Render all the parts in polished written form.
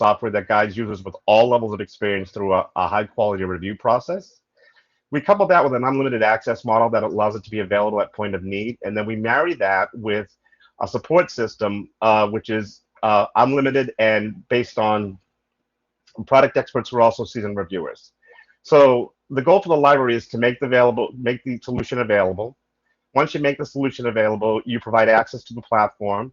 software that guides users with all levels of experience through a high-quality review process. We couple that with an unlimited access model that allows it to be available at point of need, and then we marry that with a support system, which is unlimited and based on product experts who are also seasoned reviewers. So the goal for the library is to make the solution available. Once you make the solution available, you provide access to the platform.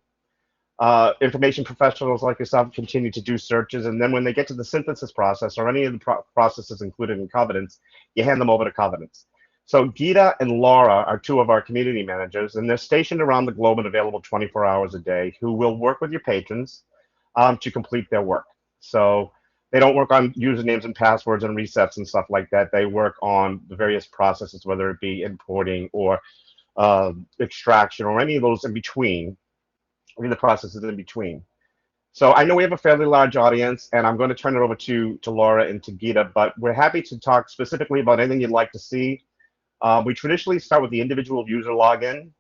Information professionals like yourself continue to do searches, and then when they get to the synthesis process or any of the processes included in Covidence, you hand them over to Covidence. So Geeta and Laura are two of our community managers, and they're stationed around the globe and available 24 hours a day, who will work with your patrons to complete their work. So they don't work on usernames and passwords and resets and stuff like that. They work on the various processes, whether it be importing or extraction or any of those in between. The processes in between. So I know we have a fairly large audience, and I'm going to turn it over to Laura and to Geeta, but we're happy to talk specifically about anything you'd like to see. We traditionally start with the individual user login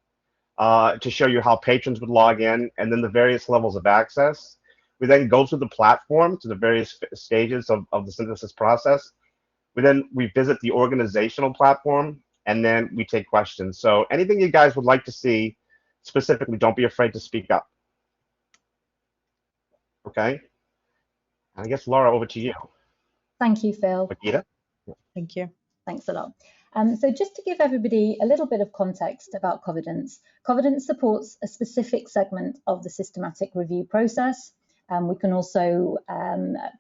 to show you how patrons would log in, and then the various levels of access. We then go through the platform to the various stages of the synthesis process. We visit the organizational platform, and then we take questions. So anything you guys would like to see specifically, don't be afraid to speak up. Okay? I guess, Laura, over to you. Thank you, Phil. Geeta? Thank you. Thanks a lot. So just to give everybody a little bit of context about Covidence, Covidence supports a specific segment of the systematic review process. We can also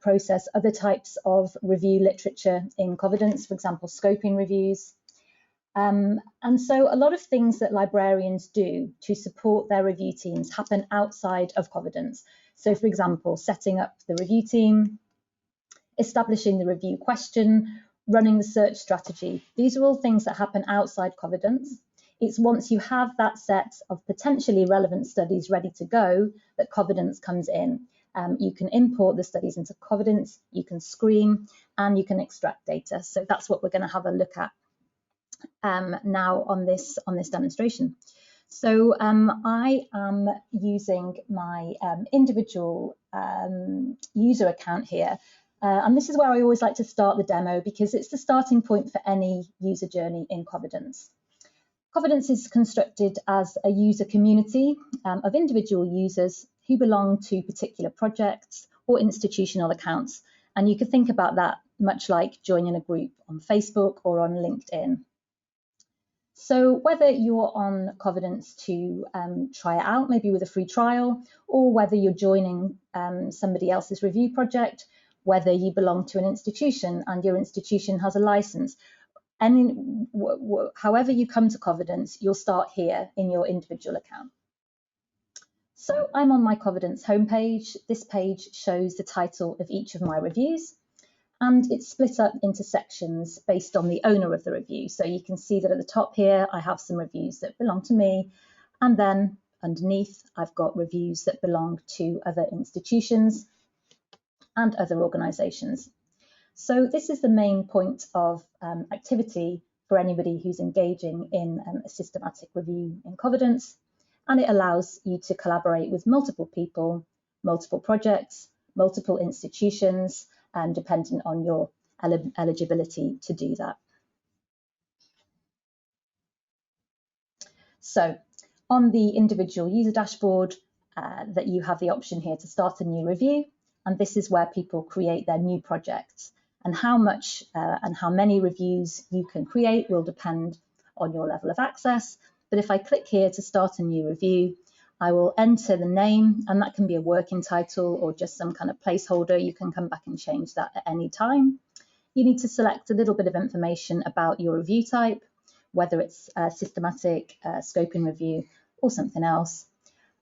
process other types of review literature in Covidence, for example, scoping reviews. And so a lot of things that librarians do to support their review teams happen outside of Covidence. So, for example, setting up the review team, establishing the review question, running the search strategy. These are all things that happen outside Covidence. It's once you have that set of potentially relevant studies ready to go that Covidence comes in. You can import the studies into Covidence, you can screen, and you can extract data. So that's what we're going to have a look at now on this demonstration. So I am using my individual user account here, and this is where I always like to start the demo because it's the starting point for any user journey in Covidence. Covidence is constructed as a user community of individual users who belong to particular projects or institutional accounts, and you could think about that much like joining a group on Facebook or on LinkedIn. So whether you're on Covidence to try it out, maybe with a free trial, or whether you're joining somebody else's review project, whether you belong to an institution and your institution has a license, and however you come to Covidence, you'll start here in your individual account. So I'm on my Covidence homepage. This page shows the title of each of my reviews, and it's split up into sections based on the owner of the review. So you can see that at the top here, I have some reviews that belong to me. And then underneath, I've got reviews that belong to other institutions and other organizations. So this is the main point of activity for anybody who's engaging in a systematic review in Covidence. And it allows you to collaborate with multiple people, multiple projects, multiple institutions, and dependent on your eligibility to do that. So on the individual user dashboard, that you have the option here to start a new review, and this is where people create their new projects. And how much and how many reviews you can create will depend on your level of access. But if I click here to start a new review, I will enter the name, and that can be a working title or just some kind of placeholder. You can come back and change that at any time. You need to select a little bit of information about your review type, whether it's a systematic, scoping review, or something else.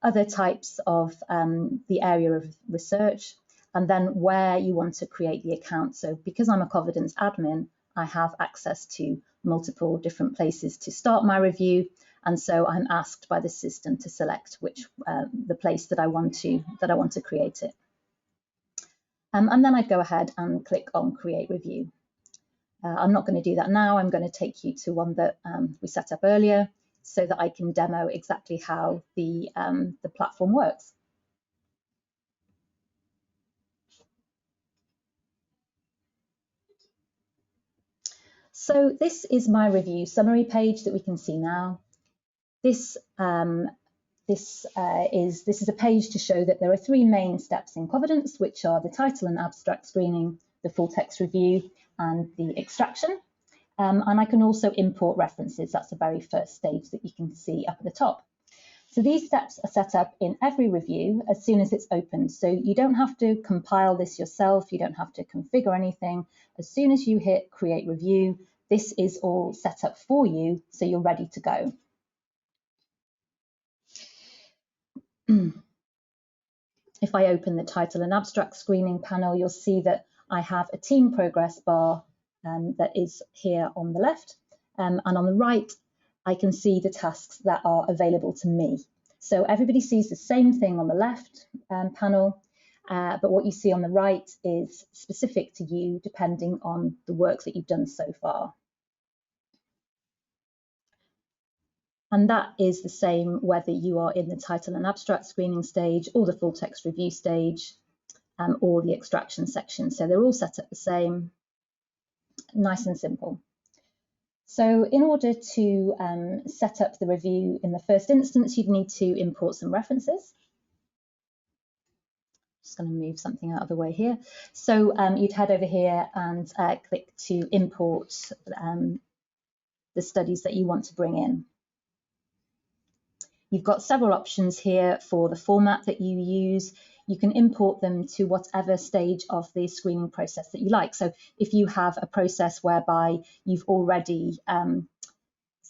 Other types of the area of research, and then where you want to create the account. So because I'm a Covidence admin, I have access to multiple different places to start my review. And so I'm asked by the system to select which the place that I want to create it. And then I go ahead and click on Create Review. I'm not going to do that now. I'm going to take you to one that we set up earlier so that I can demo exactly how the platform works. So this is my review summary page that we can see now. This is a page to show that there are 3 main steps in Covidence, which are the title and abstract screening, the full text review, and the extraction. And I can also import references. That's the very first stage that you can see up at the top. So these steps are set up in every review as soon as it's opened. So you don't have to compile this yourself. You don't have to configure anything. As soon as you hit create review, this is all set up for you, so you're ready to go. If I open the title and abstract screening panel, you'll see that I have a team progress bar that is here on the left. And on the right, I can see the tasks that are available to me. So everybody sees the same thing on the left panel, but what you see on the right is specific to you depending on the work that you've done so far. And that is the same whether you are in the title and abstract screening stage or the full text review stage or the extraction section. So they're all set up the same, nice and simple. So in order to set up the review in the first instance, you'd need to import some references. Just going to move something out of the way here. So you'd head over here and click to import the studies that you want to bring in. You've got several options here for the format that you use. You can import them to whatever stage of the screening process that you like. So if you have a process whereby you've already,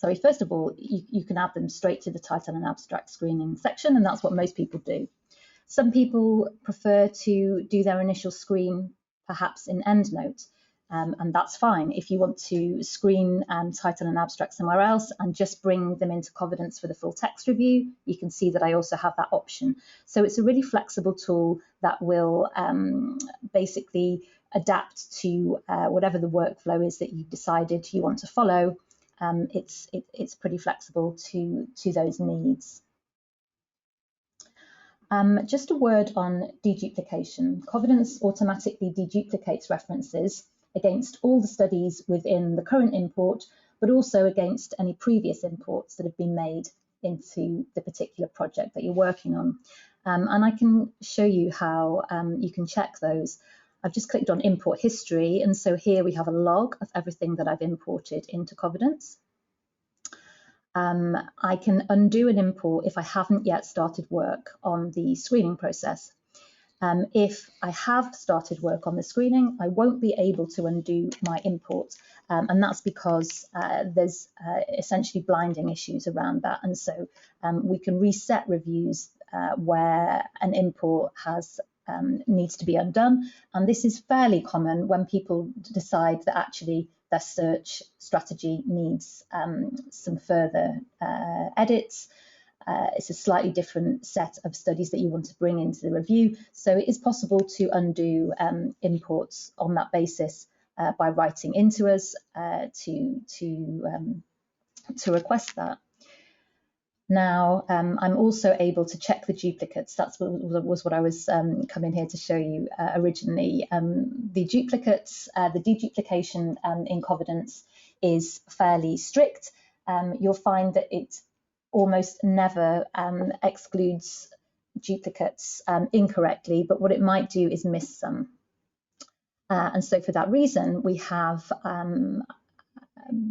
first of all, you can add them straight to the title and abstract screening section, and that's what most people do. Some people prefer to do their initial screen perhaps in EndNote, and that's fine. If you want to screen title and abstract somewhere else and just bring them into Covidence for the full text review, you can see that I also have that option. So it's a really flexible tool that will basically adapt to whatever the workflow is that you've decided you want to follow. It's pretty flexible to those needs. Just a word on deduplication. Covidence automatically deduplicates references against all the studies within the current import, but also against any previous imports that have been made into the particular project that you're working on. And I can show you how you can check those. I've just clicked on import history, and so here we have a log of everything that I've imported into Covidence. I can undo an import if I haven't yet started work on the screening process. If I have started work on the screening, I won't be able to undo my import, and that's because there's essentially blinding issues around that, and so we can reset reviews where an import has needs to be undone, and this is fairly common when people decide that actually their search strategy needs some further edits. It's a slightly different set of studies that you want to bring into the review, so it is possible to undo imports on that basis by writing into us to request that. Now, I'm also able to check the duplicates. That's what I was coming here to show you originally. The duplicates, the deduplication in Covidence is fairly strict. You'll find that it almost never excludes duplicates incorrectly, but what it might do is miss some. And so for that reason, we have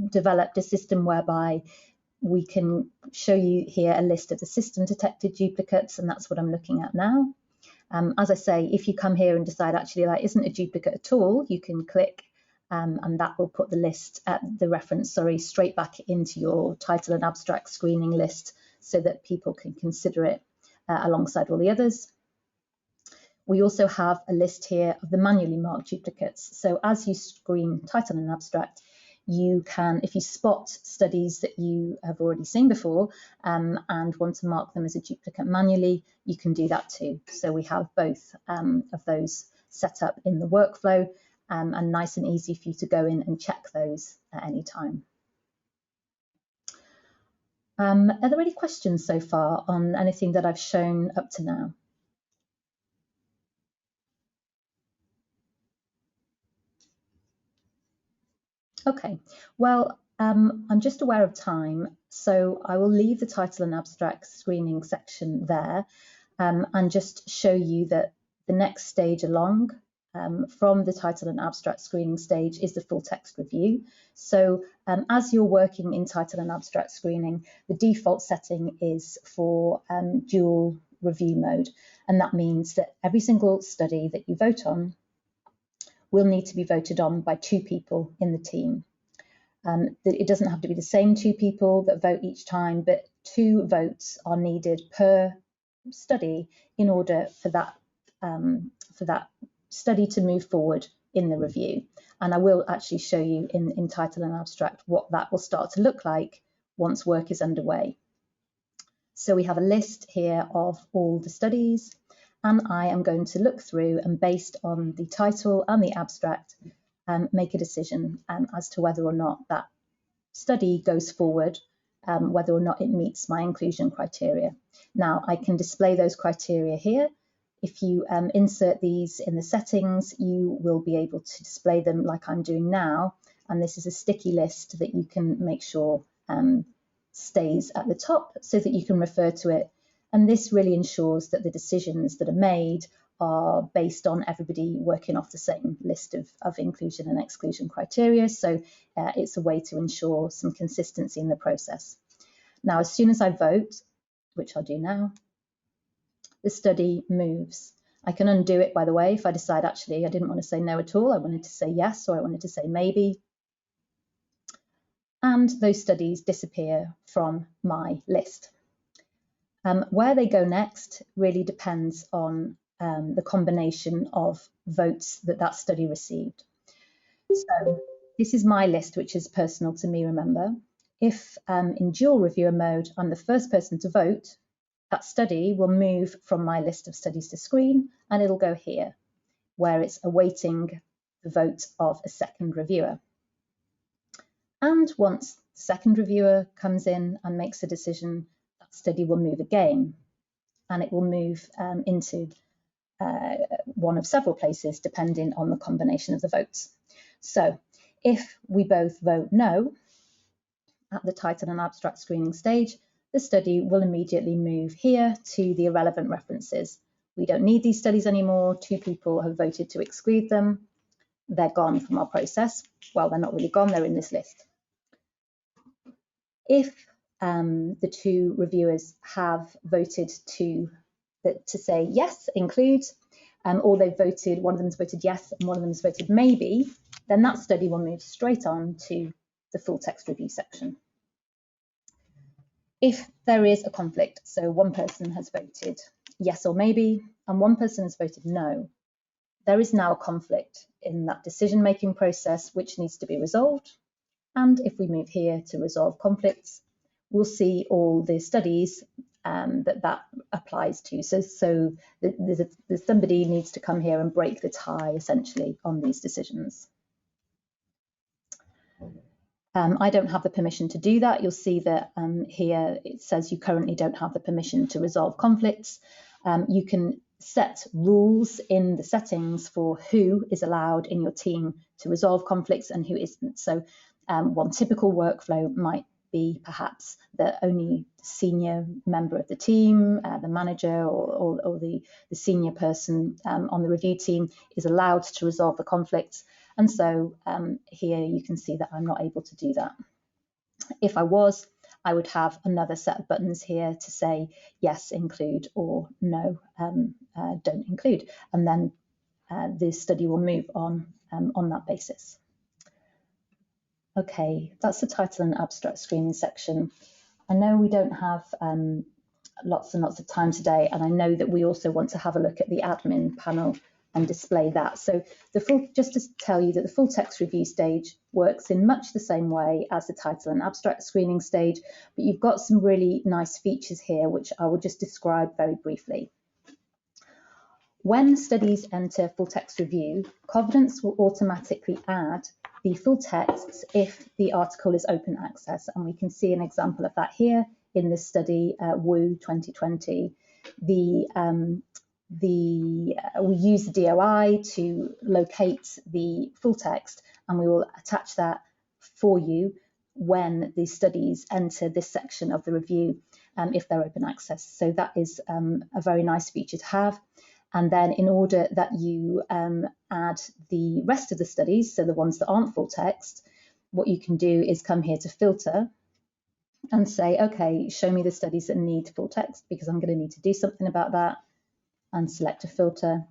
developed a system whereby we can show you here a list of the system detected duplicates, and that's what I'm looking at now. As I say, if you come here and decide actually that isn't a duplicate at all, you can click and that will put the list, the reference, straight back into your title and abstract screening list so that people can consider it alongside all the others. We also have a list here of the manually marked duplicates. So as you screen title and abstract, you can, if you spot studies that you have already seen before and want to mark them as a duplicate manually, you can do that too. So we have both of those set up in the workflow and nice and easy for you to go in and check those at any time. Are there any questions so far on anything that I've shown up to now? Okay, well, I'm just aware of time, so I will leave the title and abstract screening section there and just show you that the next stage along from the title and abstract screening stage is the full text review. So as you're working in title and abstract screening, the default setting is for dual review mode, and that means that every single study that you vote on will need to be voted on by 2 people in the team. It doesn't have to be the same 2 people that vote each time, but 2 votes are needed per study in order for that study to move forward in the review. And I will actually show you in title and abstract what that will start to look like once work is underway. So we have a list here of all the studies, and I am going to look through and, based on the title and the abstract, make a decision as to whether or not that study goes forward, whether or not it meets my inclusion criteria. Now, I can display those criteria here. If you insert these in the settings, you will be able to display them like I'm doing now. And this is a sticky list that you can make sure stays at the top so that you can refer to it. And this really ensures that the decisions that are made are based on everybody working off the same list of inclusion and exclusion criteria. So it's a way to ensure some consistency in the process. Now, as soon as I vote, which I'll do now, the study moves. I can undo it, by the way, if I decide actually I didn't want to say no at all, I wanted to say yes, or I wanted to say maybe. And those studies disappear from my list. Where they go next really depends on the combination of votes that study received. So this is my list, which is personal to me, remember. If in dual reviewer mode, I'm the first person to vote, that study will move from my list of studies to screen, and it'll go here, where it's awaiting the vote of a second reviewer. And once the second reviewer comes in and makes a decision, that study will move again, and it will move into one of several places depending on the combination of the votes. So if we both vote no at the title and abstract screening stage, the study will immediately move here to the irrelevant references. We don't need these studies anymore. 2 people have voted to exclude them. They're gone from our process. Well, they're not really gone, they're in this list. If the 2 reviewers have voted to say yes, include, or they've voted, one of them's voted yes and one of them's voted maybe, then that study will move straight on to the full text review section. If there is a conflict, so one person has voted yes or maybe, and one person has voted no, there is now a conflict in that decision-making process which needs to be resolved. And if we move here to resolve conflicts, we'll see all the studies that applies to. So somebody needs to come here and break the tie, essentially, on these decisions. I don't have the permission to do that. You'll see that here it says you currently don't have the permission to resolve conflicts. You can set rules in the settings for who is allowed in your team to resolve conflicts and who isn't. So one typical workflow might be perhaps the only senior member of the team, the manager or the senior person on the review team is allowed to resolve the conflicts. And so here you can see that I'm not able to do that. If I was, I would have another set of buttons here to say yes, include, or no, don't include. And then the study will move on that basis. Okay, that's the title and abstract screening section. I know we don't have lots and lots of time today, and I know that we also want to have a look at the admin panel and display that. So just to tell you that the full text review stage works in much the same way as the title and abstract screening stage, but you've got some really nice features here, which I will just describe very briefly. When studies enter full text review, Covidence will automatically add the full texts if the article is open access, and we can see an example of that here in this study, WU 2020. We use the DOI to locate the full text, and we will attach that for you when the studies enter this section of the review, if they're open access. So that is a very nice feature to have. And then in order that you add the rest of the studies, so the ones that aren't full text, what you can do is come here to filter and say, okay, show me the studies that need full text, because I'm going to need to do something about that, and select a filter.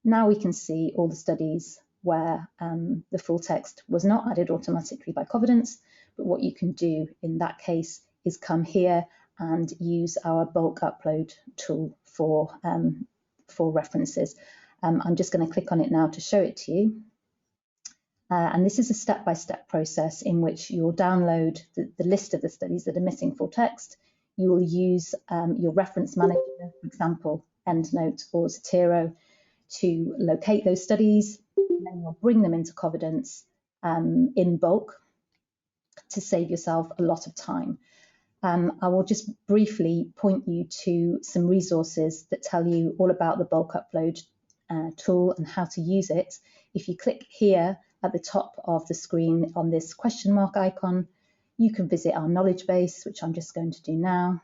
Now we can see all the studies where the full text was not added automatically by Covidence, but what you can do in that case is come here and use our bulk upload tool for references. I'm just going to click on it now to show it to you. And this is a step-by-step process in which you'll download the list of the studies that are missing full text. You will use your reference manager, for example, EndNote or Zotero, to locate those studies, and then you'll bring them into Covidence in bulk to save yourself a lot of time. I will just briefly point you to some resources that tell you all about the bulk upload tool and how to use it. If you click here at the top of the screen on this question mark icon, you can visit our knowledge base, which I'm just going to do now,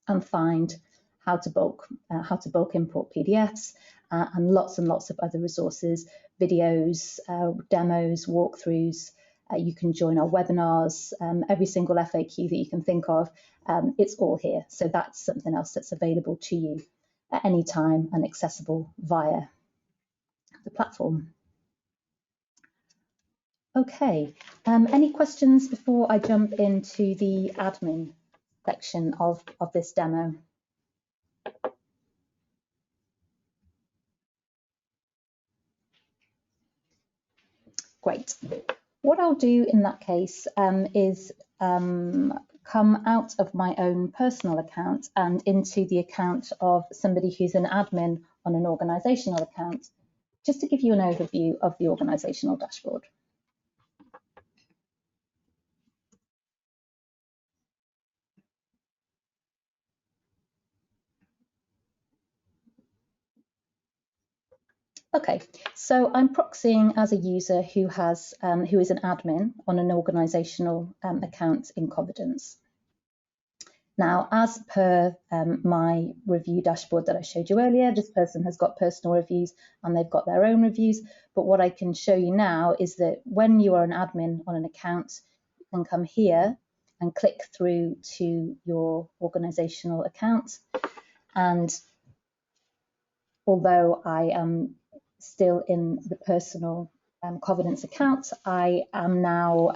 and find how to bulk import PDFs and lots of other resources, videos, demos, walkthroughs. You can join our webinars, every single FAQ that you can think of, it's all here. So that's something else that's available to you at any time and accessible via the platform. Okay, any questions before I jump into the admin section of this demo? Great. What I'll do in that case is come out of my own personal account and into the account of somebody who's an admin on an organisational account, just to give you an overview of the organisational dashboard. Okay, so I'm proxying as a user who is an admin on an organisational account in Covidence. Now, as per my review dashboard that I showed you earlier, this person has got personal reviews and they've got their own reviews. But what I can show you now is that when you are an admin on an account, you can come here and click through to your organisational account. And although I am still in the personal Covidence account, I am now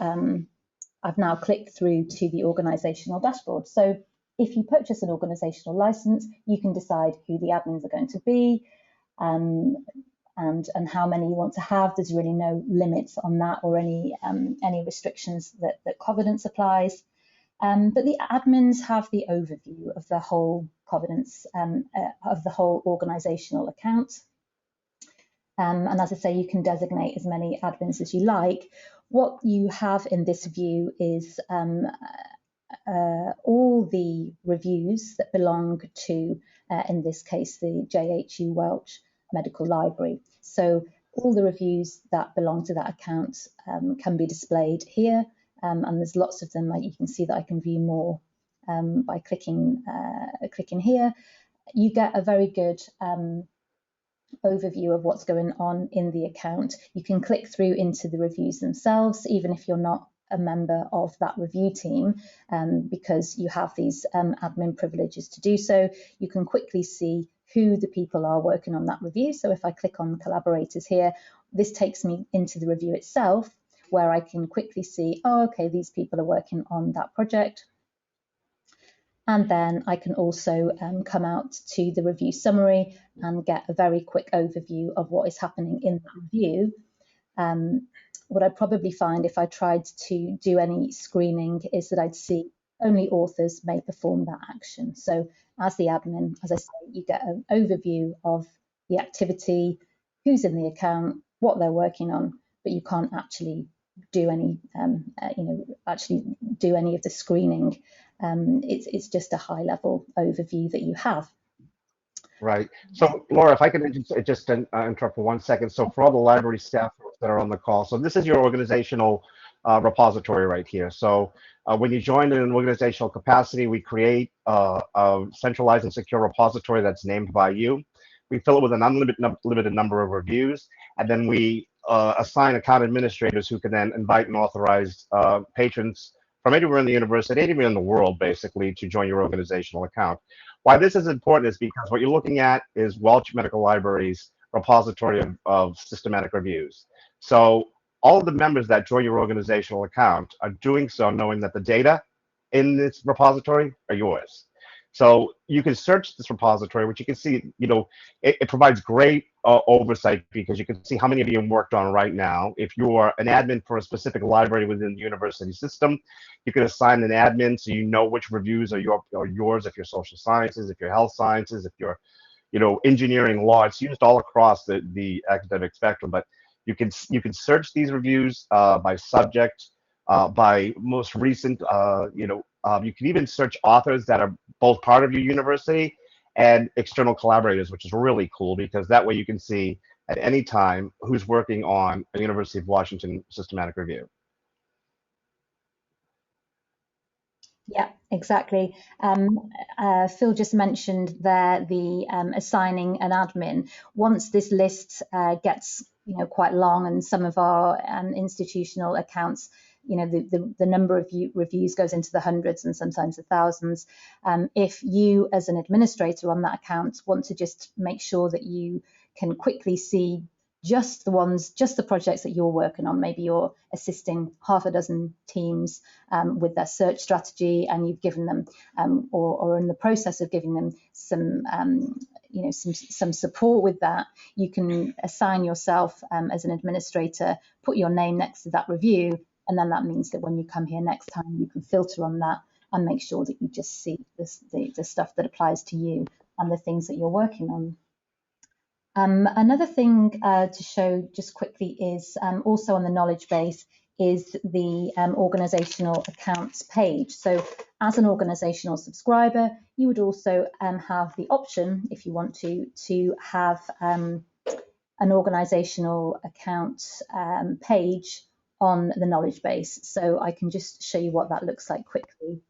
I've now clicked through to the organisational dashboard. So if you purchase an organisational licence, you can decide who the admins are going to be and how many you want to have. There's really no limits on that or any restrictions that Covidence applies. But the admins have the overview of the whole Covidence, of the whole organisational account. And as I say, you can designate as many admins as you like. What you have in this view is all the reviews that belong to, in this case, the JHU Welch Medical Library. So all the reviews that belong to that account can be displayed here, and there's lots of them. You can see that I can view more by clicking here. You get a very good overview of what's going on in the account. You can click through into the reviews themselves, even if you're not a member of that review team, because you have these admin privileges to do so. You can quickly see who the people are working on that review. So if I click on collaborators here, this takes me into the review itself, where I can quickly see, oh, okay, these people are working on that project. And then I can also come out to the review summary and get a very quick overview of what is happening in that review. What I'd probably find if I tried to do any screening is that I'd see only authors may perform that action. So as the admin, as I say, you get an overview of the activity, who's in the account, what they're working on, but you can't actually do any, actually do any of the screening. It's just a high-level overview that you have. Right. So, Laura, if I could just interrupt for 1 second. So, for all the library staff that are on the call, so this is your organizational repository right here. So when you join in an organizational capacity, we create a centralized and secure repository that's named by you. We fill it with an unlimited number of reviews, and then we assign account administrators who can then invite and authorize patrons from anywhere in the university, anywhere in the world, basically, to join your organizational account. Why this is important is because what you're looking at is Welch Medical Library's repository of systematic reviews. So all of the members that join your organizational account are doing so knowing that the data in this repository are yours. So you can search this repository, which you can see, it provides great oversight because you can see how many of you have worked on right now. If you are an admin for a specific library within the university system, you can assign an admin so you know which reviews are yours if you're social sciences, if you're health sciences, if you're engineering, law. It's used all across the academic spectrum, but you can search these reviews by subject, by most recent. You can even search authors that are both part of your university and external collaborators, which is really cool because that way you can see at any time who's working on a University of Washington systematic review. Yeah, exactly. Phil just mentioned there the assigning an admin. Once this list gets quite long, and some of our institutional accounts, the number of reviews goes into the hundreds and sometimes the thousands. If you, as an administrator on that account, want to just make sure that you can quickly see just the projects that you're working on. Maybe you're assisting half a dozen teams with their search strategy, and you've given them, or in the process of giving them some support with that. You can assign yourself as an administrator, put your name next to that review, and then that means that when you come here next time, you can filter on that and make sure that you just see the stuff that applies to you and the things that you're working on. Another thing to show just quickly is also on the knowledge base is the organizational accounts page. So as an organizational subscriber, you would also have the option, if you want to have an organizational account page on the knowledge base. So I can just show you what that looks like quickly.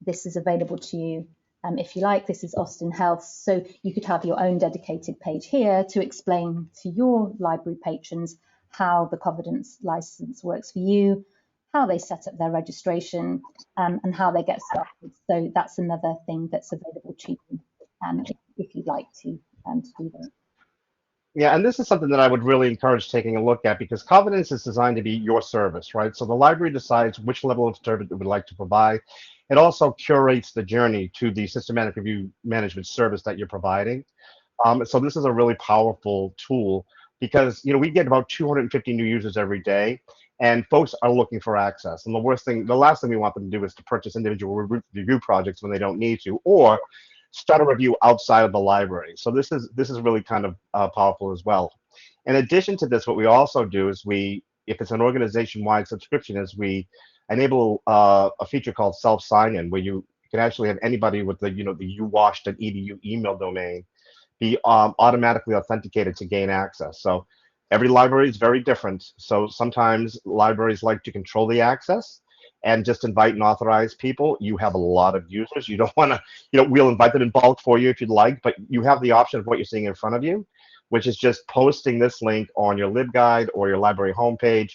This is available to you. If you like. This is Austin Health. So you could have your own dedicated page here to explain to your library patrons how the Covidence license works for you, how they set up their registration, and how they get started. So that's another thing that's available to you if you'd like to do that. Yeah, and this is something that I would really encourage taking a look at because Covidence is designed to be your service, right? So the library decides which level of service it would like to provide. It also curates the journey to the systematic review management service that you're providing. So this is a really powerful tool because we get about 250 new users every day, and folks are looking for access. And the last thing we want them to do is to purchase individual review projects when they don't need to, or start a review outside of the library. So this is really kind of powerful as well. In addition to this, what we also do is if it's an organization-wide subscription, is we enable a feature called self sign-in, where you can actually have anybody with the uwash.edu email domain be automatically authenticated to gain access. So every library is very different. So sometimes libraries like to control the access and just invite and authorize people. You have a lot of users. You don't want to, we'll invite them in bulk for you if you'd like, but you have the option of what you're seeing in front of you, which is just posting this link on your LibGuide or your library homepage,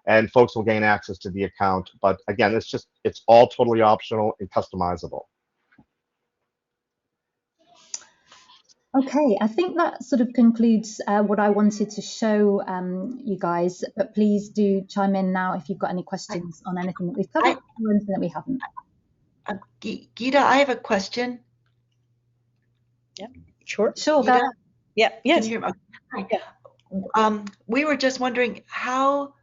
and folks will gain access to the account. But again, it's all totally optional and customizable. Okay, I think that sort of concludes what I wanted to show you guys, but please do chime in now if you've got any questions on anything that we've covered or anything that we haven't. Geeta, I have a question. Yeah, sure. Sure, Geeta? Yeah, yes. Can you hear me? Yeah. We were just wondering how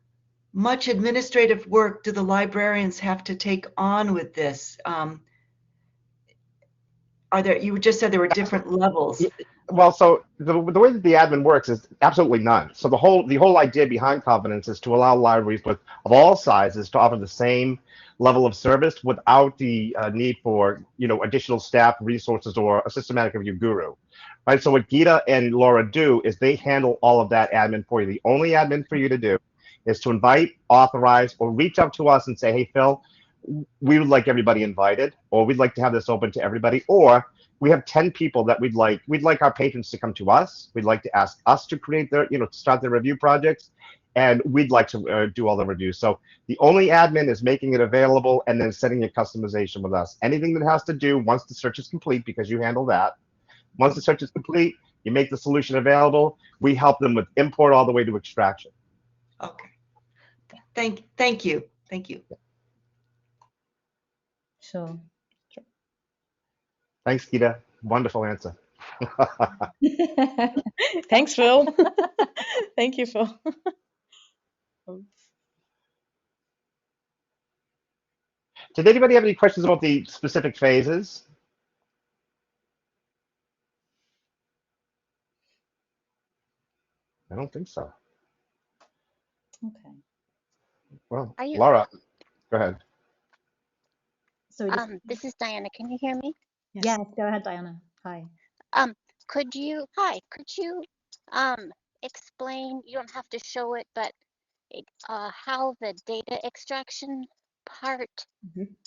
much administrative work do the librarians have to take on with this? You just said there were different levels. Well, so the way that the admin works is absolutely none. So the whole idea behind Covidence is to allow libraries of all sizes to offer the same level of service without the need for additional staff, resources, or a systematic review guru, right? So what Geeta and Laura do is they handle all of that admin for you. The only admin for you to do is to invite, authorize, or reach out to us and say, hey, Phil, we would like everybody invited, or we'd like to have this open to everybody, or we have 10 people that we'd like our patrons to come to us. We'd like to ask us to create their, start their review projects, and we'd like to do all the reviews. So the only admin is making it available and then setting a customization with us. Anything that has to do once the search is complete, because you handle that. Once the search is complete, you make the solution available. We help them with import all the way to extraction. Okay. Thank you. Sure. Thanks, Gita. Wonderful answer. Thanks, Phil. Thank you, Phil. Did anybody have any questions about the specific phases? I don't think so. Okay. Well, Are you, Laura, go ahead. So this is Diana. Can you hear me? yes, go ahead, Diana. Hi. Could you explain, you don't have to show it, but how the data extraction part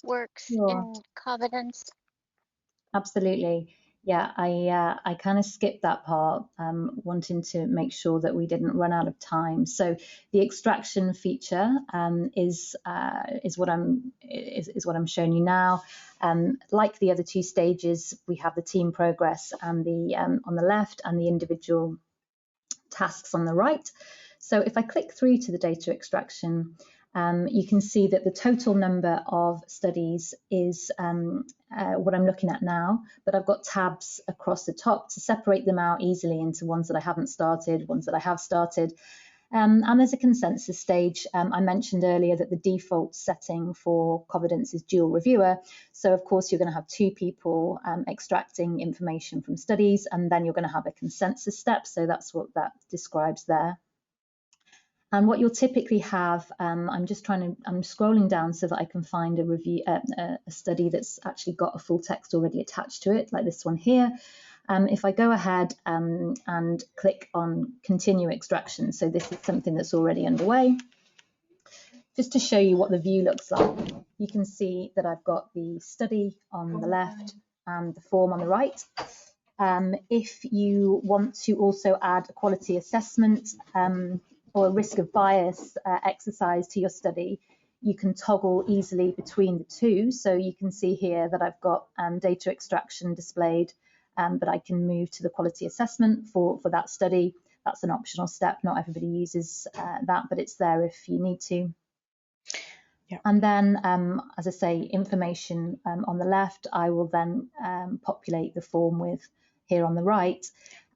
works Sure. in Covidence? Absolutely. Yeah, I kind of skipped that part, wanting to make sure that we didn't run out of time. So the extraction feature is what I'm showing you now. Like the other two stages, we have the team progress and the on the left and the individual tasks on the right. So if I click through to the data extraction, you can see that the total number of studies is what I'm looking at now, but I've got tabs across the top to separate them out easily into ones that I haven't started, ones that I have started. And there's a consensus stage. I mentioned earlier that the default setting for Covidence is dual reviewer. So of course, you're going to have two people extracting information from studies, and then you're going to have a consensus step. So that's what that describes there. And what you'll typically have, I'm scrolling down so that I can find a review, a study that's actually got a full text already attached to it, like this one here. If I go ahead and click on continue extraction, so this is something that's already underway, just to show you what the view looks like, you can see that I've got the study on the left and the form on the right. If you want to also add a quality assessment or a risk of bias exercise to your study, you can toggle easily between the two. So you can see here that I've got data extraction displayed, but I can move to the quality assessment for that study. That's an optional step. Not everybody uses that, but it's there if you need to. Yeah. And then, as I say, information on the left, I will then populate the form with here on the right.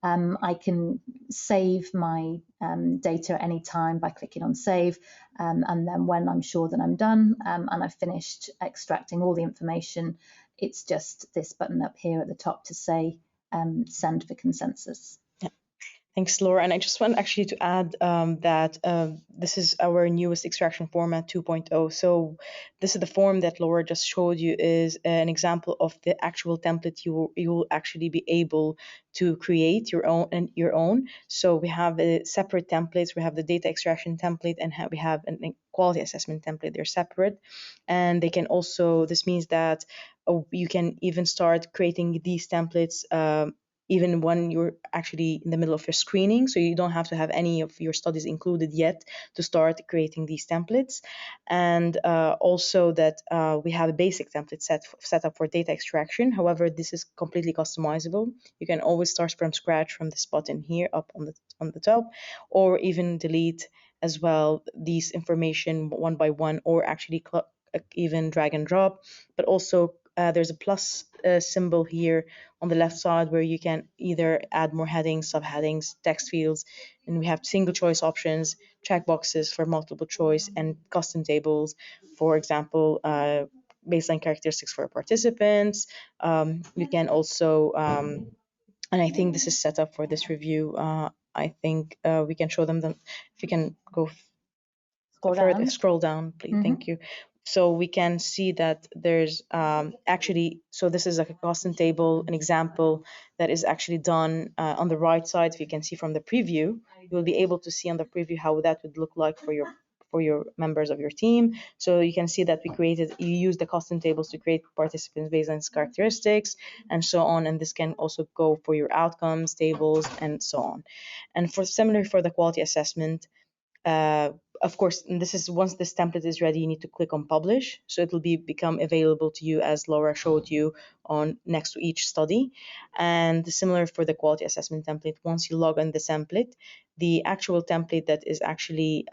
I can save my data at any time by clicking on save. And then when I'm sure that I'm done and I've finished extracting all the information, it's just this button up here at the top to say send for consensus. Thanks, Laura. And I just want actually to add that this is our newest extraction format 2.0. So this is the form that Laura just showed you is an example of the actual template you will actually be able to create your own. So we have separate templates. We have the data extraction template and we have a quality assessment template. They're separate, and they can also. This means that you can even start creating these templates even when you're actually in the middle of your screening. So you don't have to have any of your studies included yet to start creating these templates. And also that we have a basic template set up for data extraction. However, this is completely customizable. You can always start from scratch from this button here up on the top, or even delete as well these information one by one, or actually even drag and drop. But also there's a plus symbol here on the left side where you can either add more headings, subheadings, text fields, and we have single choice options, checkboxes for multiple choice, and custom tables, for example, baseline characteristics for participants. You can also, and I think this is set up for this review. I think we can show them if you can go scroll down, please. Mm-hmm. Thank you. So we can see that there's actually, so this is like a custom table, an example that is actually done on the right side. If you can see from the preview, you will be able to see on the preview how that would look like for your for your members of your team. So you can see that you use the custom tables to create participants' baseline characteristics and so on. And this can also go for your outcomes tables and so on. And similarly for the quality assessment, of course, and this is once this template is ready, you need to click on publish. So it will become available to you as Laura showed you on next to each study. And similar for the quality assessment template, once you log on the template, the actual template that is actually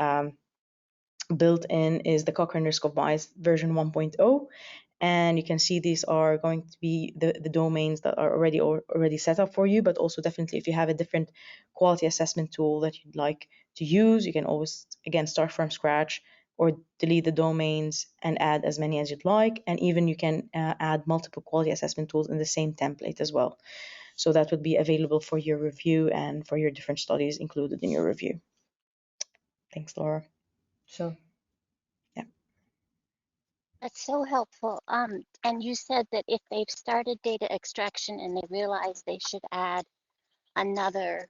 built in is the Cochrane-Riskov-Bias version 1.0. And you can see these are going to be the domains that are already set up for you, but also definitely if you have a different quality assessment tool that you'd like to use, you can always, again, start from scratch or delete the domains and add as many as you'd like. And even you can add multiple quality assessment tools in the same template as well. So that would be available for your review and for your different studies included in your review. Thanks, Laura. Sure. That's so helpful. And you said that if they've started data extraction and they realize they should add another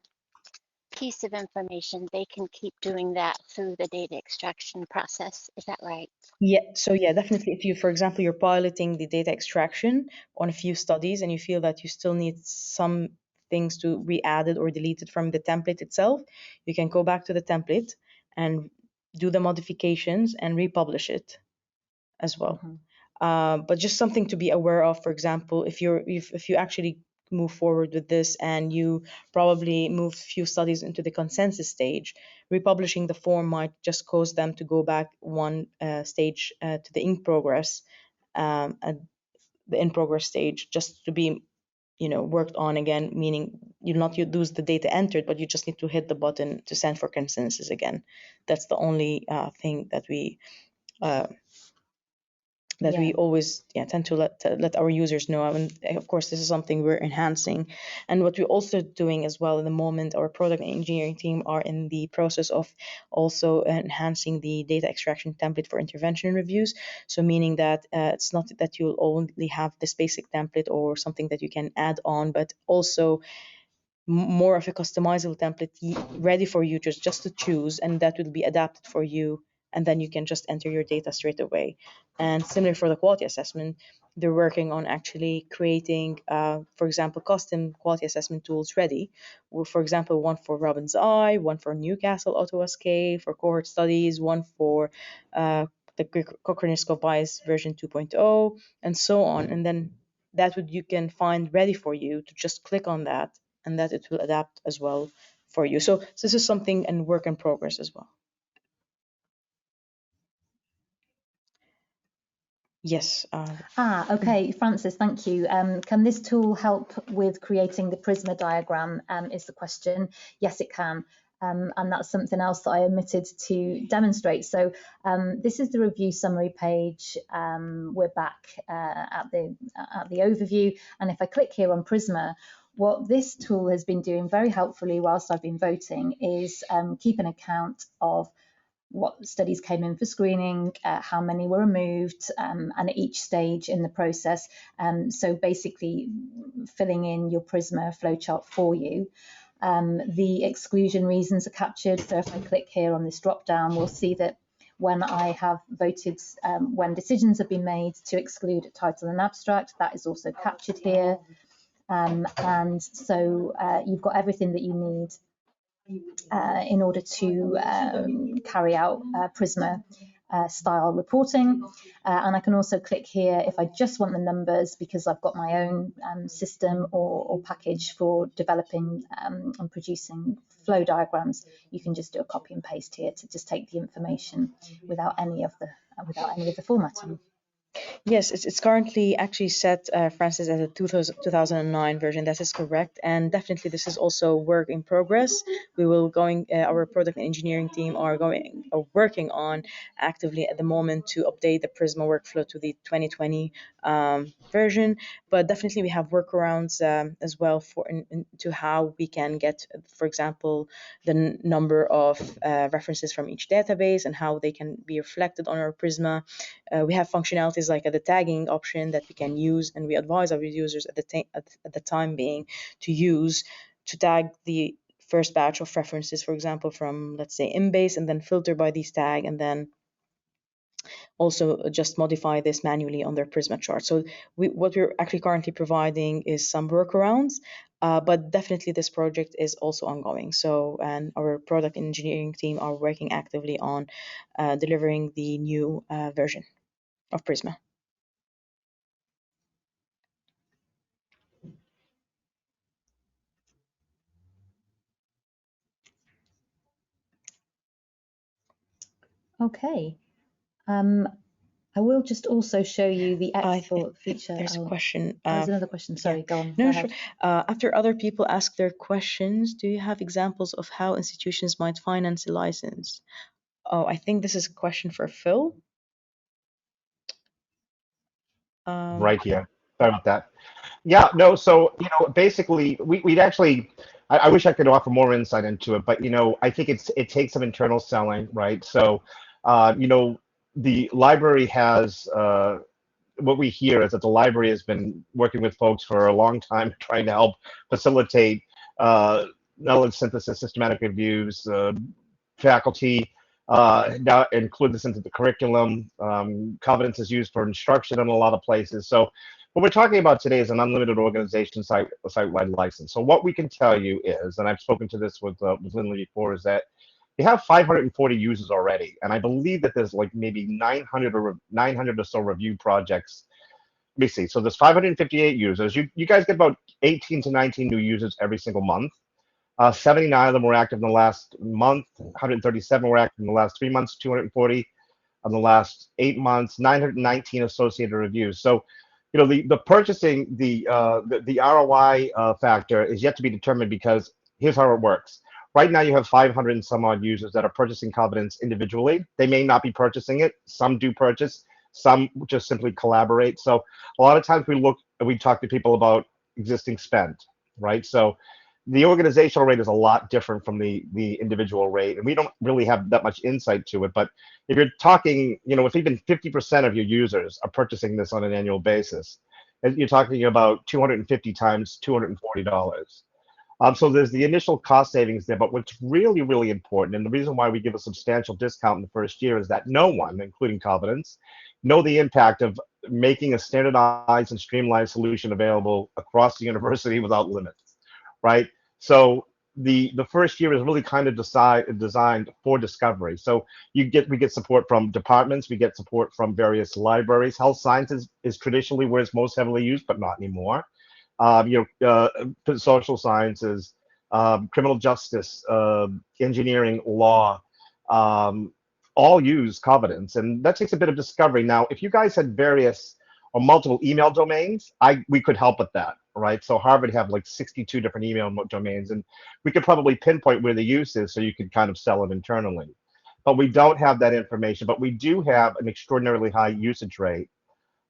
piece of information, they can keep doing that through the data extraction process. Is that right? Yeah, so yeah, definitely. If you, for example, you're piloting the data extraction on a few studies and you feel that you still need some things to be added or deleted from the template itself, you can go back to the template and do the modifications and republish it as well. But just something to be aware of, for example, if you actually move forward with this and you probably move few studies into the consensus stage, republishing the form might just cause them to go back one stage to the in progress, at the in progress stage, just to be worked on again, meaning you'll not lose the data entered, but you just need to hit the button to send for consensus again. That's the only thing that we we always tend to let our users know. And of course, this is something we're enhancing. And what we're also doing as well in the moment, our product and engineering team are in the process of also enhancing the data extraction template for intervention reviews. So meaning that it's not that you'll only have this basic template or something that you can add on, but also more of a customizable template ready for you just to choose, and that will be adapted for you, and then you can just enter your data straight away. And similar for the quality assessment, they're working on actually creating, for example, custom quality assessment tools ready. For example, one for Robbins Eye, one for Newcastle AutoSK, for cohort studies, one for the Cochrane-Riskov-Bias version 2.0, and so on. And then you can find ready for you to just click on that, and that it will adapt as well for you. So this is something in work in progress as well. Yes. Okay, Francis, thank you. Can this tool help with creating the Prisma diagram, is the question. Yes, it can. And that's something else that I omitted to demonstrate. So this is the review summary page. We're back at the overview. And if I click here on Prisma, what this tool has been doing very helpfully whilst I've been voting is keep an account of what studies came in for screening, how many were removed, and at each stage in the process. So basically filling in your Prisma flowchart for you. The exclusion reasons are captured. So if I click here on this drop down, we'll see that when I have voted, when decisions have been made to exclude a title and abstract, that is also captured here. And so you've got everything that you need in order to carry out Prisma style reporting. And I can also click here if I just want the numbers, because I've got my own system or package for developing and producing flow diagrams. You can just do a copy and paste here to just take the information without any of the formatting. Yes, it's currently actually set, Francis, as a 2009 version. That is correct, and definitely this is also work in progress. We will our product and engineering team are working on actively at the moment to update the Prisma workflow to the 2020 version. But definitely we have workarounds as well to how we can get, for example, the number of references from each database and how they can be reflected on our Prisma. We have functionalities like the tagging option that we can use, and we advise our users at the time being to use to tag the first batch of references, for example, from, let's say, Embase, and then filter by these tag, and then also just modify this manually on their Prisma chart. So what we're actually currently providing is some workarounds, but definitely this project is also ongoing. So, and our product engineering team are working actively on delivering the new version of Prisma. Okay. I will just also show you the export feature. There's a question. There's another question. Sorry, go on. No, Go sure. ahead. After other people ask their questions, do you have examples of how institutions might finance a license? Oh, I think this is a question for Phil. Right here. Sorry about that. Yeah, no, so, basically, we'd actually, I wish I could offer more insight into it, but, I think it takes some internal selling, right? So, the library has, what we hear is that the library has been working with folks for a long time trying to help facilitate knowledge synthesis, systematic reviews, faculty, now include this into the curriculum. Covidence is used for instruction in a lot of places. So what we're talking about today is an unlimited organization site-wide license. So what we can tell you is, and I've spoken to this with Lindley before, is that you have 540 users already, and I believe that there's like maybe 900 or so review projects. Let me see. So there's 558 users. You guys get about 18 to 19 new users every single month. 79 of them were active in the last month. 137 were active in the last 3 months. 240 in the last 8 months. 919 associated reviews. So, the purchasing, the ROI factor is yet to be determined, because here's how it works. Right now, you have 500 and some odd users that are purchasing Covidence individually. They may not be purchasing it. Some do purchase. Some just simply collaborate. So a lot of times we talk to people about existing spend, right? So the organizational rate is a lot different from the individual rate, and we don't really have that much insight to it. But if you're talking, if even 50% of your users are purchasing this on an annual basis, you're talking about 250 times $240. So there's the initial cost savings there, but what's really, really important, and the reason why we give a substantial discount in the first year, is that no one, including Covidence, know the impact of making a standardized and streamlined solution available across the university without limits, right? So the first year is really kind of designed for discovery. So we get support from departments, we get support from various libraries. Health sciences is traditionally where it's most heavily used, but not anymore. Social sciences, criminal justice, engineering, law, all use Covidence, and that takes a bit of discovery. Now, if you guys had various or multiple email domains, we could help with that, right? So Harvard have like 62 different email domains, and we could probably pinpoint where the use is, so you could kind of sell it internally. But we don't have that information, but we do have an extraordinarily high usage rate.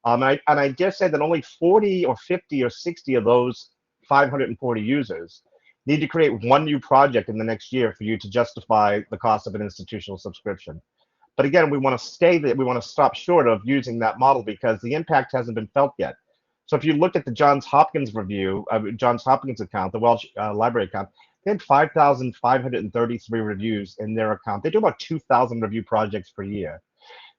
And I dare say that only 40 or 50 or 60 of those 540 users need to create one new project in the next year for you to justify the cost of an institutional subscription. But again, we want to stop short of using that model, because the impact hasn't been felt yet. So if you look at the Johns Hopkins Johns Hopkins account, the Welsh Library account, they had 5,533 reviews in their account. They do about 2,000 review projects per year.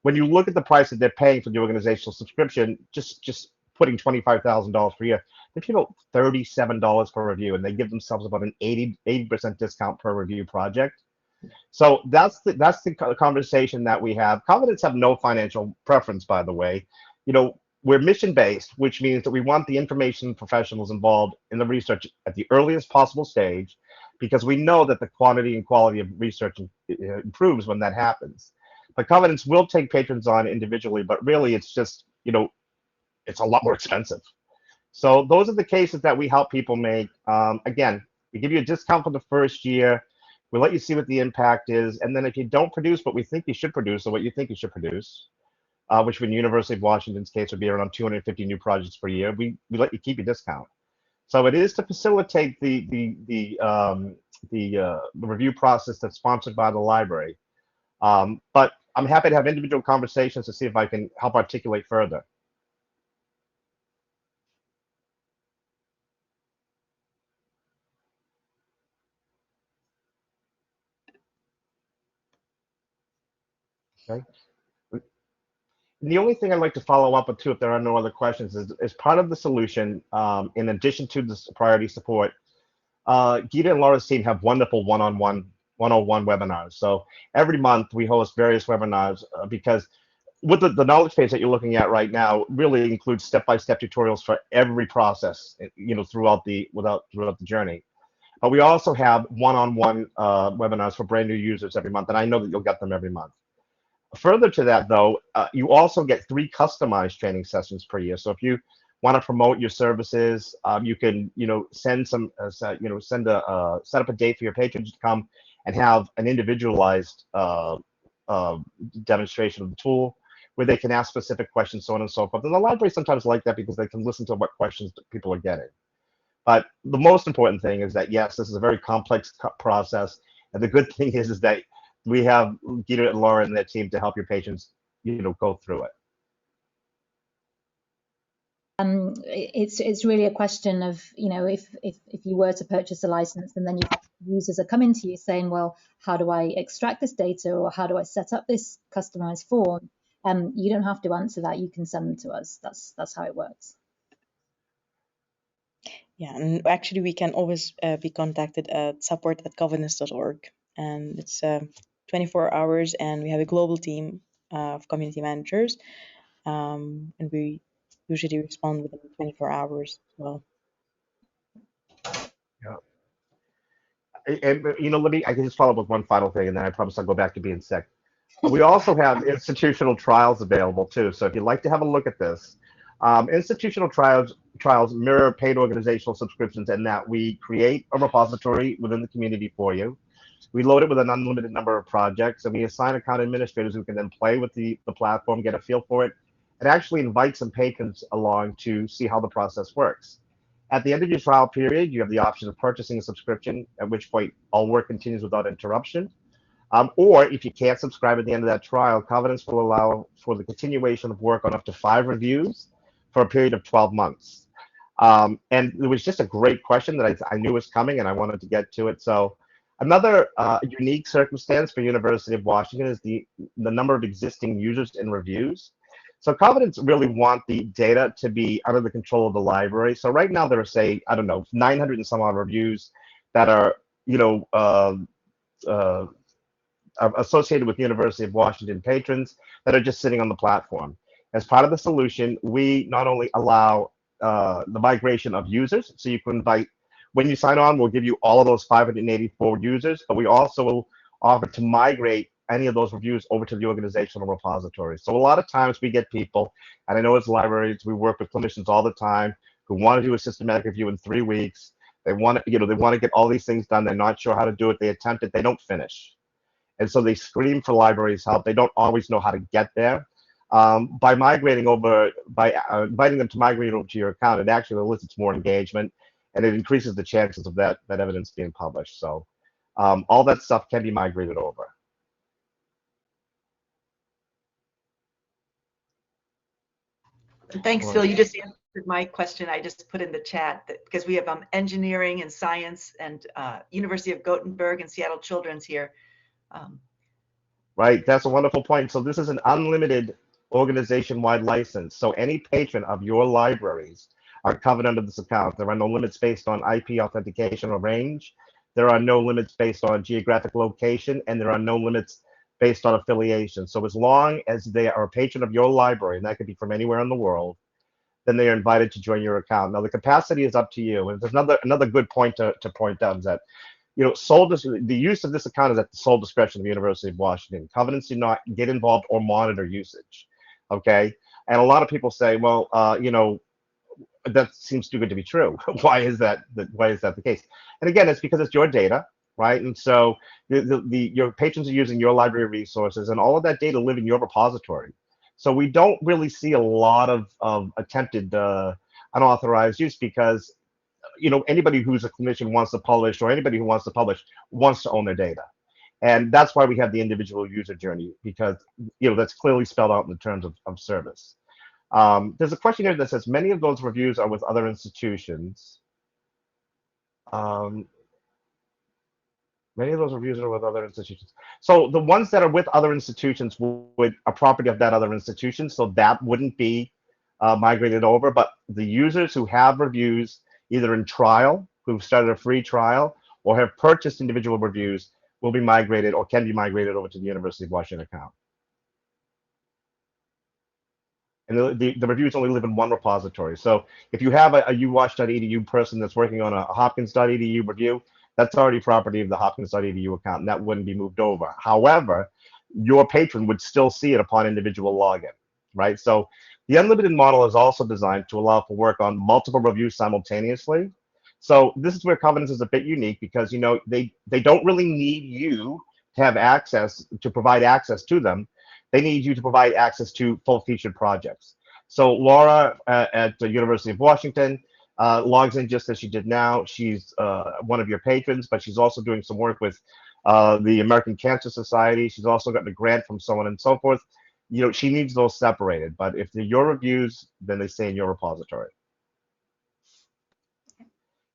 When you look at the price that they're paying for the organizational subscription, just putting $25,000 per year, they pay about $37 per review, and they give themselves about an 80% discount per review project. So that's the conversation that we have. Covidence have no financial preference, by the way. We're mission-based, which means that we want the information professionals involved in the research at the earliest possible stage, because we know that the quantity and quality of research improves when that happens. But Covidence will take patrons on individually, but really it's just, it's a lot more expensive. So those are the cases that we help people make. Again, we give you a discount for the first year. We'll let you see what the impact is. And then if you don't produce what we think you should produce, or what you think you should produce, which in University of Washington's case would be around 250 new projects per year, we let you keep your discount. So it is to facilitate the review process that's sponsored by the library. But I'm happy to have individual conversations to see if I can help articulate further. Okay. And the only thing I'd like to follow up with too, if there are no other questions, is part of the solution, in addition to this priority support, Gita and Laura's team have wonderful one-on-one webinars. So every month we host various webinars, because with the knowledge base that you're looking at right now really includes step-by-step tutorials for every process, throughout the journey. But we also have one-on-one webinars for brand new users every month, and I know that you'll get them every month. Further to that, though, you also get 3 customized training sessions per year. So if you want to promote your services, you can, send set up a date for your patrons to come and have an individualized demonstration of the tool where they can ask specific questions, so on and so forth. And the library sometimes like that because they can listen to what questions people are getting. But the most important thing is that, yes, this is a very complex process. And the good thing is that we have Gita and Laura and their team to help your patients, go through it. It's really a question of, if you were to purchase a license and then you have users are coming to you saying, well, how do I extract this data, or how do I set up this customized form? You don't have to answer that. You can send them to us. That's how it works. Yeah, and actually we can always be contacted at support@covidence.org, and it's 24 hours, and we have a global team of community managers, and we usually respond within 24 hours as well. Yeah. And I can just follow up with one final thing, and then I promise I'll go back to being sick. We also have institutional trials available too. So if you'd like to have a look at this, institutional trials mirror paid organizational subscriptions in that we create a repository within the community for you. We load it with an unlimited number of projects, and we assign account administrators who can then play with the platform, get a feel for it, and actually invite some patrons along to see how the process works. At the end of your trial period, you have the option of purchasing a subscription, at which point all work continues without interruption. Or if you can't subscribe at the end of that trial, Covidence will allow for the continuation of work on up to 5 reviews for a period of 12 months. And it was just a great question that I knew was coming, and I wanted to get to it. So another unique circumstance for University of Washington is the number of existing users and reviews. So Covidence really want the data to be under the control of the library. So right now there are, say, 900 and some odd reviews that are, associated with University of Washington patrons that are just sitting on the platform. As part of the solution, we not only allow the migration of users, so you can invite, when you sign on, we'll give you all of those 584 users, but we also will offer to migrate any of those reviews over to the organizational repository. So a lot of times we get people, and I know as librarians, we work with clinicians all the time who want to do a systematic review in 3 weeks. They want to get all these things done. They're not sure how to do it. They attempt it. They don't finish. And so they scream for libraries' help. They don't always know how to get there. By inviting them to migrate over to your account, it actually elicits more engagement, and it increases the chances of that evidence being published. So all that stuff can be migrated over. Thanks, Phil. You just answered my question. I just put in the chat that because we have engineering and science and University of Gothenburg and Seattle Children's here. Right, that's a wonderful point. So this is an unlimited organization-wide license. So any patron of your libraries are covered under this account. There are no limits based on IP authentication or range. There are no limits based on geographic location, and there are no limits based on affiliation. So as long as they are a patron of your library, and that could be from anywhere in the world, then they are invited to join your account. Now the capacity is up to you. And there's another good point to point out is that, the use of this account is at the sole discretion of the University of Washington. Covidence do not get involved or monitor usage, okay? And a lot of people say, well, that seems too good to be true. Why is that the case? And again, it's because it's your data, right? And so your patrons are using your library resources, and all of that data live in your repository. So we don't really see a lot of attempted unauthorized use because anybody who's a clinician wants to publish, or anybody who wants to publish wants to own their data. And that's why we have the individual user journey, because that's clearly spelled out in the terms of service. There's a question here that says many of those reviews are with other institutions. Many of those reviews are with other institutions. So the ones that are with other institutions would a property of that other institution, so that wouldn't be migrated over. But the users who have reviews either in trial, who've started a free trial, or have purchased individual reviews will be migrated or can be migrated over to the University of Washington account. And the reviews only live in one repository. So if you have a uwash.edu person that's working on a hopkins.edu review, that's already property of the hopkins.edu account, and that wouldn't be moved over. However, your patron would still see it upon individual login, right? So the unlimited model is also designed to allow for work on multiple reviews simultaneously. So this is where Covidence is a bit unique because they don't really need you to have access to provide access to them. They need you to provide access to full-featured projects. So Laura at the University of Washington logs in just as she did now. She's one of your patrons, but she's also doing some work with the American Cancer Society. She's also gotten a grant from so on and so forth. She needs those separated. But if they're your reviews, then they stay in your repository.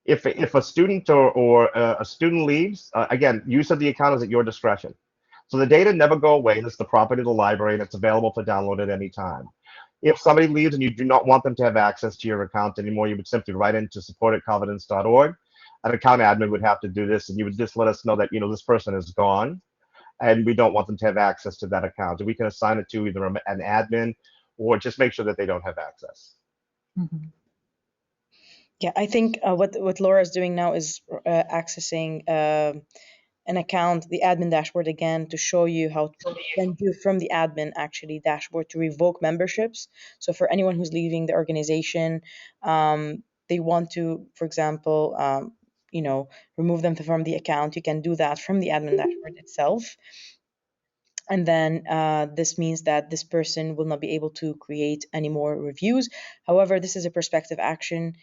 If a student or a student leaves, again, use of the account is at your discretion. So the data never go away. It's the property of the library, and it's available for download at any time. If somebody leaves and you do not want them to have access to your account anymore, you would simply write into support@covidence.org. An account admin would have to do this, and you would just let us know that this person is gone, and we don't want them to have access to that account. And we can assign it to either an admin or just make sure that they don't have access. Mm-hmm. Yeah, I think what Laura is doing now is accessing an account, the admin dashboard again, to show you how to then do from the admin actually dashboard to revoke memberships. So for anyone who's leaving the organization, they want to, for example, remove them from the account, you can do that from the admin dashboard itself. And then this means that this person will not be able to create any more reviews. However, this is a prospective action,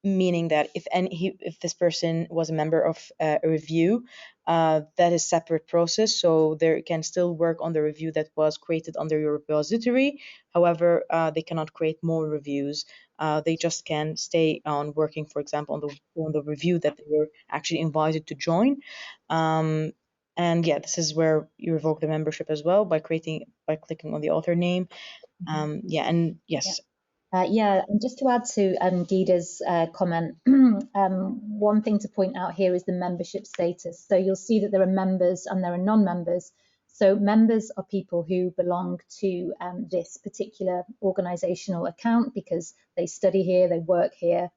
meaning that if this person was a member of a review, that is separate process. So they can still work on the review that was created under your repository. However, they cannot create more reviews. They just can stay on working, for example, on the review that they were actually invited to join. And yeah, this is where you revoke the membership as well by clicking on the author name. Yeah, and yes. Yeah, and just to add to Gida's comment, one thing to point out here is the membership status. So you'll see that there are members and there are non-members. So members are people who belong to this particular organizational account because they study here, they work here.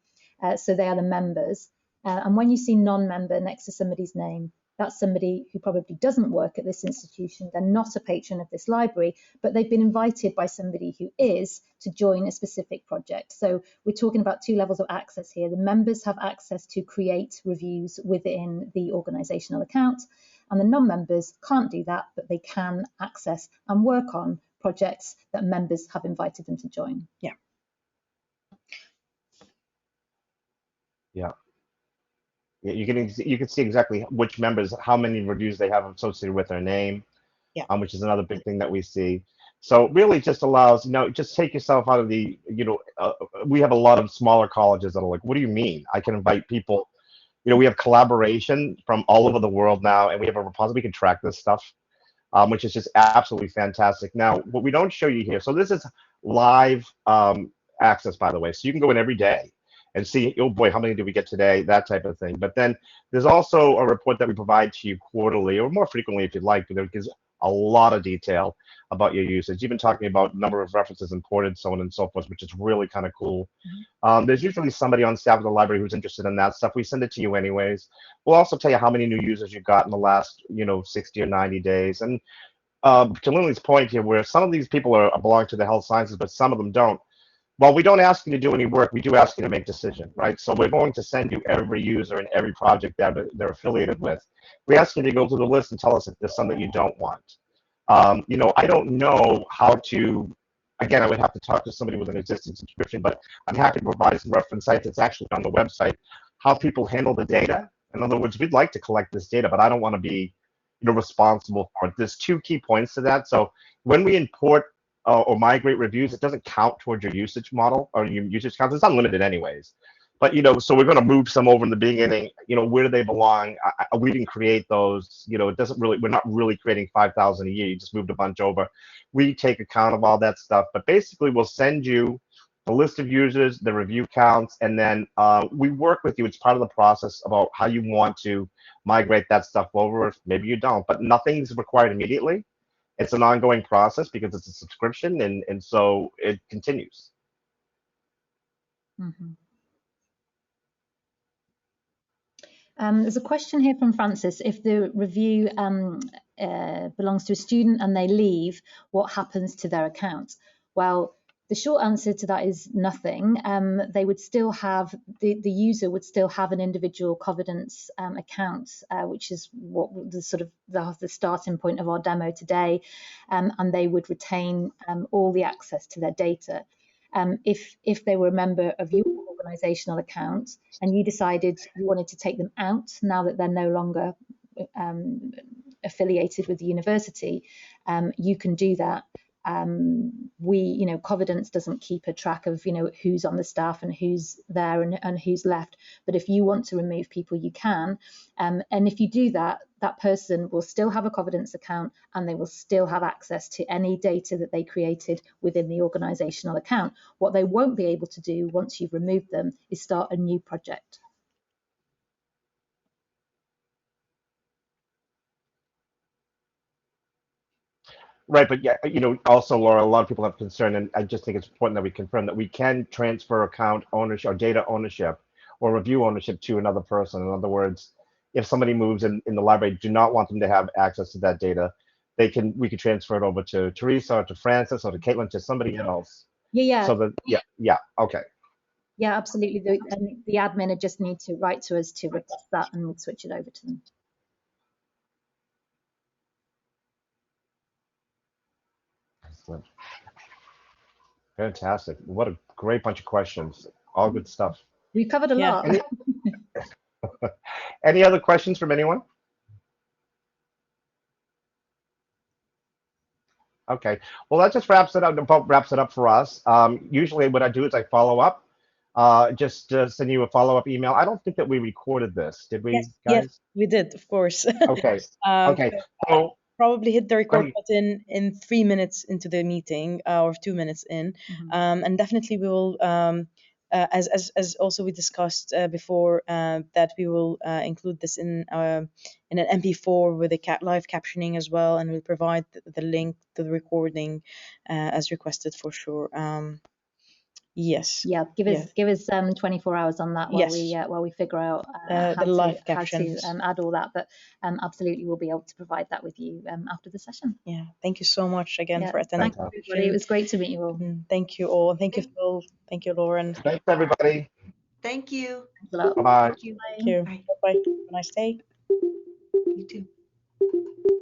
So they are the members. And when you see non-member next to somebody's name, that's somebody who probably doesn't work at this institution. They're not a patron of this library, but they've been invited by somebody who is to join a specific project. So we're talking about two levels of access here. The members have access to create reviews within the organizational account, and the non-members can't do that, but they can access and work on projects that members have invited them to join. Yeah. Yeah. You can see exactly which members, how many reviews they have associated with their name, yeah. Which is another big thing that we see. So really just allows, just take yourself out of the, we have a lot of smaller colleges that are like, what do you mean? I can invite people, we have collaboration from all over the world now, and we have a repository, we can track this stuff, which is just absolutely fantastic. Now, what we don't show you here, so this is live access, by the way, so you can go in every day and see, oh boy, how many did we get today, that type of thing. But then there's also a report that we provide to you quarterly, or more frequently if you'd like, but it gives a lot of detail about your usage, even talking about number of references imported, so on and so forth, which is really kind of cool. There's usually somebody on staff of the library who's interested in that stuff. We send it to you anyways. We'll also tell you how many new users you've got in the last, 60 or 90 days. And to Lily's point here, where some of these people belong to the health sciences, but some of them don't. While we don't ask you to do any work, we do ask you to make decisions, right? So we're going to send you every user and every project that they're affiliated with. We ask you to go through the list and tell us if there's something you don't want. I don't know how to, again, I would have to talk to somebody with an existing subscription, but I'm happy to provide some reference sites that's actually on the website, how people handle the data. In other words, we'd like to collect this data, but I don't want to be responsible for it. There's two key points to that. So when we import or migrate reviews, it doesn't count towards your usage model or your usage count. It's unlimited anyways. But so we're going to move some over in the beginning. Where do they belong? We didn't create those. It doesn't really. We're not really creating 5,000 a year. You just moved a bunch over. We take account of all that stuff. But basically, we'll send you the list of users, the review counts, and then we work with you. It's part of the process about how you want to migrate that stuff over. Maybe you don't, but nothing's required immediately. It's an ongoing process because it's a subscription, and so it continues. Mm-hmm. There's a question here from Francis. If the review belongs to a student and they leave, what happens to their account? Well, the short answer to that is nothing. They would still have, the user would still have an individual Covidence account, which is what the sort of the starting point of our demo today, and they would retain all the access to their data. If they were a member of your organizational account and you decided you wanted to take them out now that they're no longer affiliated with the university, you can do that. Covidence doesn't keep a track of who's on the staff and who's there and who's left, but if you want to remove people, you can, and if you do that, that person will still have a Covidence account and they will still have access to any data that they created within the organizational account. What they won't be able to do once you've removed them is start a new project. Right, but yeah, also, Laura, a lot of people have concern, and I just think it's important that we confirm that we can transfer account ownership or data ownership or review ownership to another person. In other words, if somebody moves in the library, do not want them to have access to that data, we can transfer it over to Teresa or to Francis or to Caitlin, to somebody else. Yeah. So that, okay. Yeah, absolutely. The admin would just need to write to us to request that, and we'll switch it over to them. Excellent. Fantastic. What a great bunch of questions. All good stuff. We covered a lot. Any other questions from anyone? Okay. Well, that just wraps it up for us. Usually what I do is I follow up. Just send you a follow-up email. I don't think that we recorded this, did we, Yes, guys? yes, we did, of course. Okay. Okay. So Probably hit the record button in 3 minutes into the meeting, or 2 minutes in, and definitely we will, as also we discussed before, that we will include this in an MP4 with a live captioning as well, and we'll provide the link to the recording as requested for sure. Yes. Yeah, give us 24 hours on that while we figure out how to add all that. But absolutely, we'll be able to provide that with you after the session. Yeah. Thank you so much again for attending. Thank you, everybody. It was great to meet you all. Thank you all. Thank you, Phil. Thank you, Lauren. Thanks, everybody. Thank you. Thanks a lot. Bye-bye. Thank you. Thank you. Bye. Have a nice day. You too.